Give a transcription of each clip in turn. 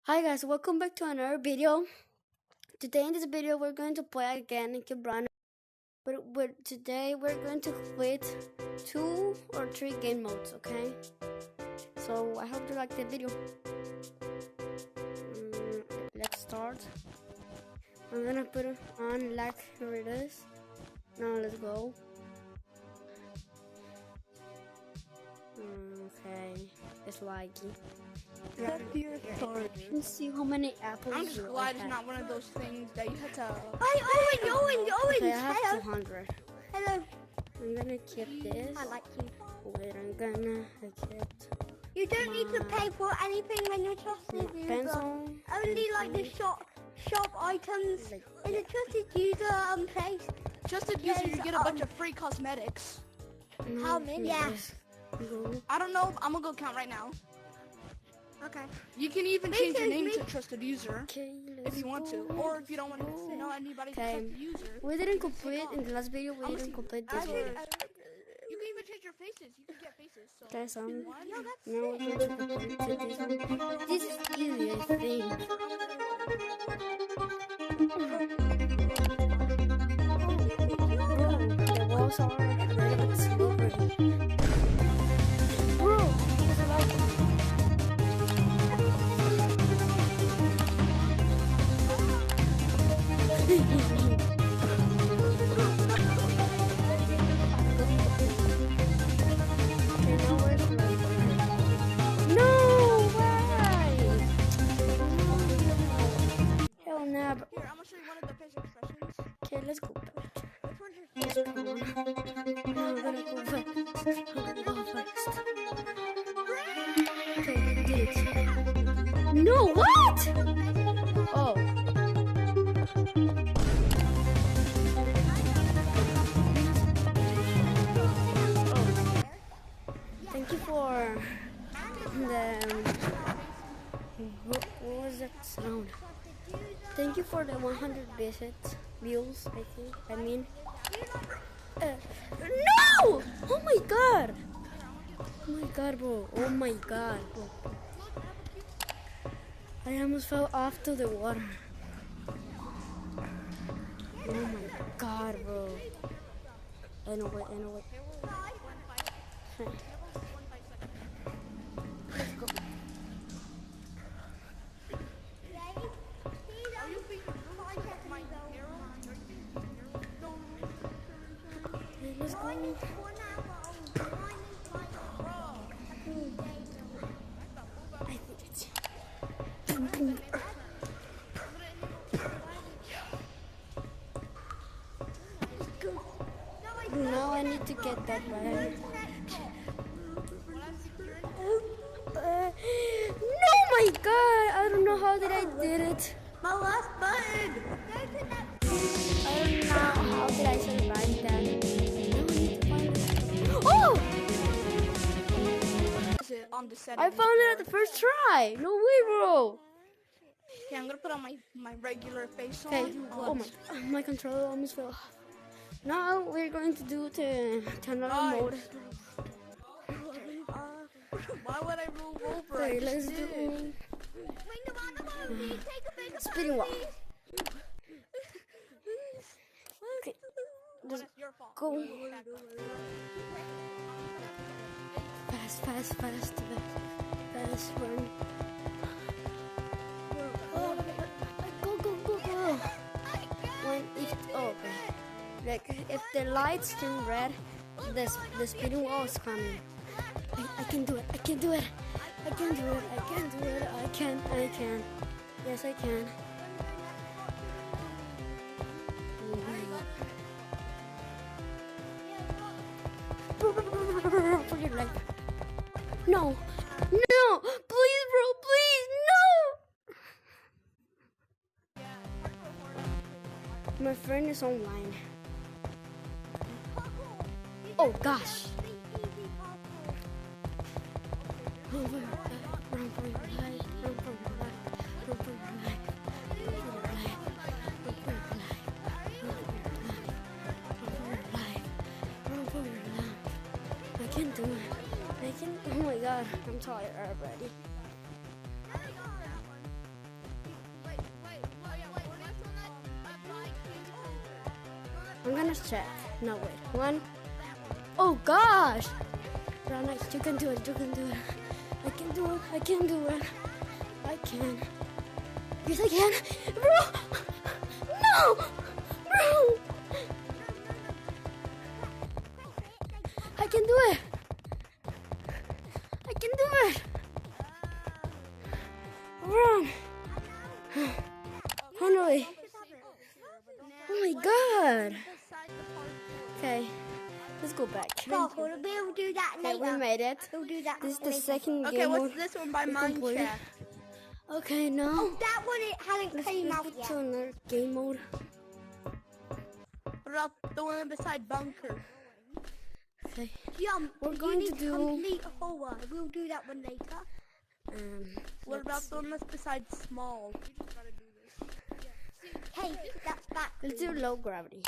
Hi guys, welcome back to another video. Today in this video we're going to play again in Kibrana. But today we're going to split 2 or 3 game modes, okay? So I hope you like the video. Let's start. I'm gonna put it on like here it is. Now let's go. Okay, it's laggy. Let's see how many apples. I'm just glad it's not one of those things that you have to. Owen! Okay, I have Hello. 200. Hello. I'm gonna keep this. I like you. Wait, I'm gonna keep You don't need to pay for anything when you're trusted my user. pencil. Only like the shop items in a trusted user place. Trusted user, you get a bunch of free cosmetics. How many? Yeah. Go. I don't know. I'm gonna go count right now. Okay. You can even change your name to trusted user Okay, if you want to, or if you don't want to know anybody's Okay. trusted user. We didn't complete in the last video. We didn't complete this one. You can even change your faces. You can get faces. So Okay, so no, that's now we're going to complete this one. This is easy, I think. The walls are a little bit slippery. Bro, no, why? Hell no. Here, I'm gonna show you one of the facial expressions. Okay, let's go back. Which one's your favorite? No, I'm gonna go first. I'm gonna go first. Okay, I did it. No, what? Oh. Thank you for the what was that sound? Thank you for the 100 views. I mean. No! Oh my god! Oh my god, bro! Oh my god, bro! I almost fell off to the water. Oh my god, bro! I know what. Let's go. Let's go. I think it's. Boom, boom. Now I need to get that button. No, my God! I don't know how did I did it. My last button. I don't know how did I survive that. Now I need to find it. Oh! Is it on the I found it at the first try. No way, bro. Okay, I'm gonna put on my regular face Okay. on. Oh my controller almost fell off. Now we're going to do to another mode. Why would I move over? Okay, I just let's did. do spinning wall. Okay, let's That's your fault. go. Fast, run. Go. If the lights turn red, the spinning wall is coming. I can do it. I can. Yes, I can. For your life. No, please, bro, please, no. My friend is online. Oh gosh. Run for your life. I can do it. Oh my god, I'm tired already. I'm gonna check. No, wait. 1. Oh gosh! Bro, nice. You can do it. You can do it. I can do it. I can do it. I can. Yes, I can. Bro! No! Bro! I can do it. I can do it. Run. Finally. Oh my god. Okay. Let's go back. Oh, we'll be able to do that Okay, later. we made it. We'll do that This is the later. second Okay, game what's mode. this one by we completed. Minecraft? Okay, now Oh, that one it hasn't let's came move out it yet. to another game mode. What about the one beside Bunker? Okay. Yeah, We're you going need to do- complete horror. We'll do that one later. What about the one that's beside Small? Hey, that's back. Let's do low gravity.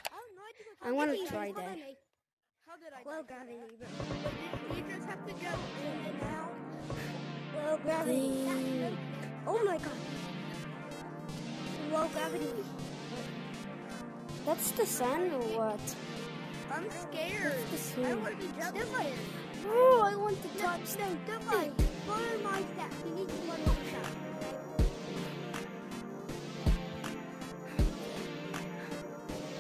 I want to try that. How did I Well, gravity. You just have to go in and out. Well, gravity. Dang. Oh my god. Well, gravity. That's the sun or what? I'm scared. That's the I sun. want to be jumping. Oh, I want to touch. No, don't worry. Follow my steps. You need to follow my steps.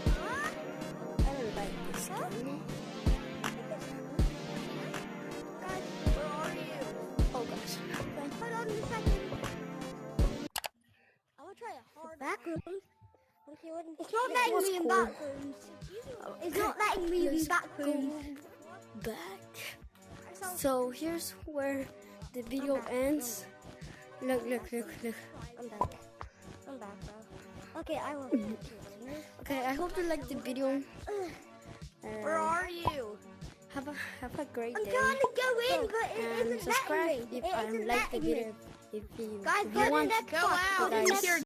I don't like this game. Guys, Where are you? Oh gosh. hold on a second. I will try a hard back room. It's not letting me in back rooms. It's not letting me in back rooms. Back. So here's where the video ends. Look. I'm back. I'm back, bro. Okay, I will. Okay, I hope you liked the video. Where are you? Have a great I'm day. trying to go in, but it And isn't subscribe letting me. if It I isn't like the letting me. video. If you Guys, if go you to want. the next Go part. out. Guys. It's your